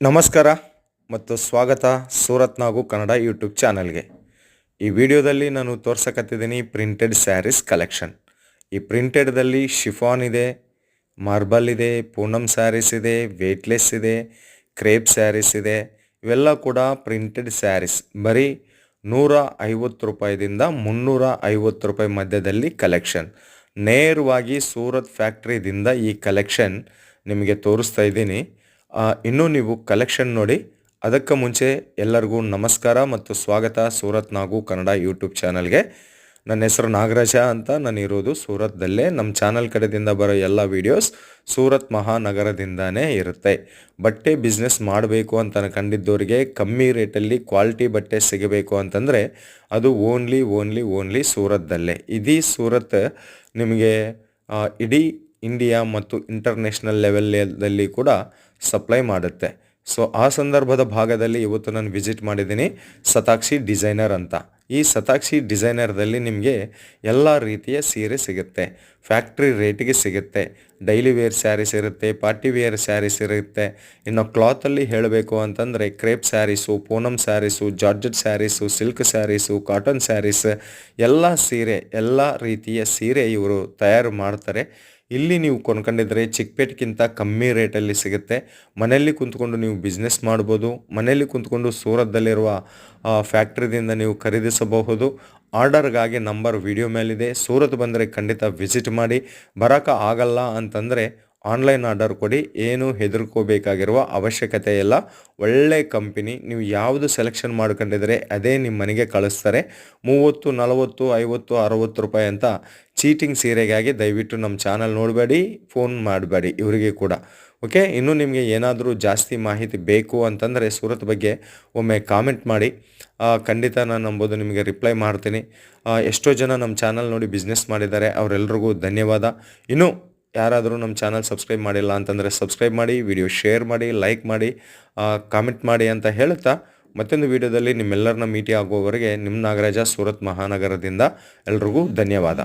ನಮಸ್ಕಾರ ಮತ್ತು ಸ್ವಾಗತ ಸೂರತ್ ನಾಗು ಕನ್ನಡ ಯೂಟ್ಯೂಬ್ ಚಾನಲ್ಗೆ. ಈ ವಿಡಿಯೋದಲ್ಲಿ ನಾನು ತೋರ್ಸಕತ್ತಿದ್ದೀನಿ ಪ್ರಿಂಟೆಡ್ ಸ್ಯಾರೀಸ್ ಕಲೆಕ್ಷನ್. ಈ ಪ್ರಿಂಟೆಡ್ದಲ್ಲಿ ಶಿಫಾನ್ ಇದೆ, ಮಾರ್ಬಲ್ ಇದೆ, ಪೂನಮ್ ಸ್ಯಾರೀಸ್ ಇದೆ, ವೇಟ್ಲೆಸ್ ಇದೆ, ಕ್ರೇಪ್ ಸ್ಯಾರೀಸ್ ಇದೆ. ಇವೆಲ್ಲ ಕೂಡ ಪ್ರಿಂಟೆಡ್ ಸ್ಯಾರೀಸ್. ಬರೀ 150 ರೂಪಾಯಿದಿಂದ 350 ರೂಪಾಯಿ ಮಧ್ಯದಲ್ಲಿ ಕಲೆಕ್ಷನ್. ನೇರವಾಗಿ ಸೂರತ್ ಫ್ಯಾಕ್ಟ್ರಿದಿಂದ ಈ ಕಲೆಕ್ಷನ್ ನಿಮಗೆ ತೋರಿಸ್ತಾ ಇದ್ದೀನಿ. ಇನ್ನೂ ನೀವು ಕಲೆಕ್ಷನ್ ನೋಡಿ. ಅದಕ್ಕೆ ಮುಂಚೆ ಎಲ್ಲರಿಗೂ ನಮಸ್ಕಾರ ಮತ್ತು ಸ್ವಾಗತ ಸೂರತ್ ನಾಗು ಕನ್ನಡ ಯೂಟ್ಯೂಬ್ ಚಾನಲ್ಗೆ. ನನ್ನ ಹೆಸರು ನಾಗರಾಜ ಅಂತ. ನಾನು ಇರೋದು ಸೂರತ್ದಲ್ಲೇ. ನಮ್ಮ ಚಾನಲ್ ಕಡೆಯಿಂದ ಬರೋ ಎಲ್ಲ ವೀಡಿಯೋಸ್ ಸೂರತ್ ಮಹಾನಗರದಿಂದನೇ ಇರುತ್ತೆ. ಬಟ್ಟೆ ಬಿಸ್ನೆಸ್ ಮಾಡಬೇಕು ಅಂತ ಅನ್ಕೊಂಡಿದ್ದವರಿಗೆ ಕಮ್ಮಿ ರೇಟಲ್ಲಿ ಕ್ವಾಲಿಟಿ ಬಟ್ಟೆ ಸಿಗಬೇಕು ಅಂತಂದರೆ ಅದು ಓನ್ಲಿ ಸೂರತ್ದಲ್ಲೇ. ಇದೀ ಸೂರತ್ ನಿಮಗೆ ಇಡೀ ಇಂಡಿಯಾ ಮತ್ತು ಇಂಟರ್ನ್ಯಾಷನಲ್ ಲೆವೆಲ್ದಲ್ಲಿ ಕೂಡ ಸಪ್ಲೈ ಮಾಡುತ್ತೆ. ಸೊ ಆ ಸಂದರ್ಭದ ಭಾಗದಲ್ಲಿ ಇವತ್ತು ನಾನು ವಿಸಿಟ್ ಮಾಡಿದ್ದೀನಿ ಸತಾಕ್ಷಿ ಡಿಸೈನರ್ ಅಂತ. ಈ ಸತಾಕ್ಷಿ ಡಿಸೈನರ್ದಲ್ಲಿ ನಿಮಗೆ ಎಲ್ಲ ರೀತಿಯ ಸೀರೆ ಸಿಗುತ್ತೆ, ಫ್ಯಾಕ್ಟ್ರಿ ರೇಟಿಗೆ ಸಿಗುತ್ತೆ. ಡೈಲಿ ವೇರ್ ಸ್ಯಾರೀಸ್ ಇರುತ್ತೆ, ಪಾರ್ಟಿ ವೇರ್ ಸ್ಯಾರೀಸ್ ಇರುತ್ತೆ. ಇನ್ನು ಕ್ಲಾತಲ್ಲಿ ಹೇಳಬೇಕು ಅಂತಂದರೆ crepe saris, Poonam saris, georgette saris, silk saris, cotton saris, ಎಲ್ಲ ಸೀರೆ, ಎಲ್ಲ ರೀತಿಯ ಸೀರೆ ಇವರು ತಯಾರು ಮಾಡ್ತಾರೆ. ಇಲ್ಲಿ ನೀವು ಕೊಂಡ್ಕೊಂಡಿದ್ರೆ ಚಿಕ್ಕಪೇಟ್ಗಿಂತ ಕಮ್ಮಿ ರೇಟಲ್ಲಿ ಸಿಗುತ್ತೆ. ಮನೆಯಲ್ಲಿ ಕುಂತ್ಕೊಂಡು ನೀವು ಬಿಸ್ನೆಸ್ ಮಾಡ್ಬೋದು. ಮನೆಯಲ್ಲಿ ಕುಂತ್ಕೊಂಡು ಸೂರತ್ದಲ್ಲಿರುವ ಫ್ಯಾಕ್ಟ್ರಿದಿಂದ ನೀವು ಖರೀದಿಸಬಹುದು. ಆರ್ಡರ್ಗಾಗಿ ನಂಬರ್ ವಿಡಿಯೋ ಮೇಲಿದೆ. ಸೂರತ್ ಬಂದರೆ ಖಂಡಿತ ವಿಸಿಟ್ ಮಾಡಿ. ಬರೋಕ್ಕೆ ಆಗಲ್ಲ ಅಂತಂದರೆ ಆನ್ಲೈನ್ ಆರ್ಡರ್ ಕೊಡಿ. ಏನು ಹೆದರ್ಕೋಬೇಕಾಗಿರುವ ಅವಶ್ಯಕತೆ ಇಲ್ಲ. ಒಳ್ಳೆ ಕಂಪನಿ. ನೀವು ಯಾವುದು ಸೆಲೆಕ್ಷನ್ ಮಾಡ್ಕೊಂಡಿದ್ರೆ ಅದೇ ನಿಮ್ಮ ಮನೆಗೆ ಕಳಿಸ್ತಾರೆ. 30, 40, 50, 60 ರೂಪಾಯಿ ಅಂತ ಚೀಟಿಂಗ್ ಸೀರೆಗಾಗಿ ದಯವಿಟ್ಟು ನಮ್ಮ ಚಾನಲ್ ನೋಡಬೇಡಿ, ಫೋನ್ ಮಾಡಬೇಡಿ ಇವರಿಗೆ ಕೂಡ. ಓಕೆ. ಇನ್ನೂ ನಿಮಗೆ ಏನಾದರೂ ಜಾಸ್ತಿ ಮಾಹಿತಿ ಬೇಕು ಅಂತಂದರೆ ಸೂರತ್ ಬಗ್ಗೆ ಒಮ್ಮೆ ಕಾಮೆಂಟ್ ಮಾಡಿ. ಖಂಡಿತ ನಾನು ನಂಬೋದು ನಿಮಗೆ ರಿಪ್ಲೈ ಮಾಡ್ತೀನಿ. ಎಷ್ಟೋ ಜನ ನಮ್ಮ ಚಾನಲ್ ನೋಡಿ ಬಿಸ್ನೆಸ್ ಮಾಡಿದ್ದಾರೆ, ಅವರೆಲ್ಲರಿಗೂ ಧನ್ಯವಾದ. ಇನ್ನೂ ಯಾರಾದರೂ ನಮ್ಮ ಚಾನಲ್ ಸಬ್ಸ್ಕ್ರೈಬ್ ಮಾಡಿಲ್ಲ ಅಂತಂದರೆ ಸಬ್ಸ್ಕ್ರೈಬ್ ಮಾಡಿ, ವಿಡಿಯೋ ಶೇರ್ ಮಾಡಿ, ಲೈಕ್ ಮಾಡಿ, ಕಾಮೆಂಟ್ ಮಾಡಿ ಅಂತ ಹೇಳುತ್ತಾ ಮತ್ತೊಂದು ವಿಡಿಯೋದಲ್ಲಿ ನಿಮ್ಮೆಲ್ಲರನ್ನ ಮೀಟಿ ಆಗುವವರೆಗೆ ನಿಮ್ಮ ನಾಗರಾಜ ಸೂರತ್ ಮಹಾನಗರದಿಂದ. ಎಲ್ರಿಗೂ ಧನ್ಯವಾದ.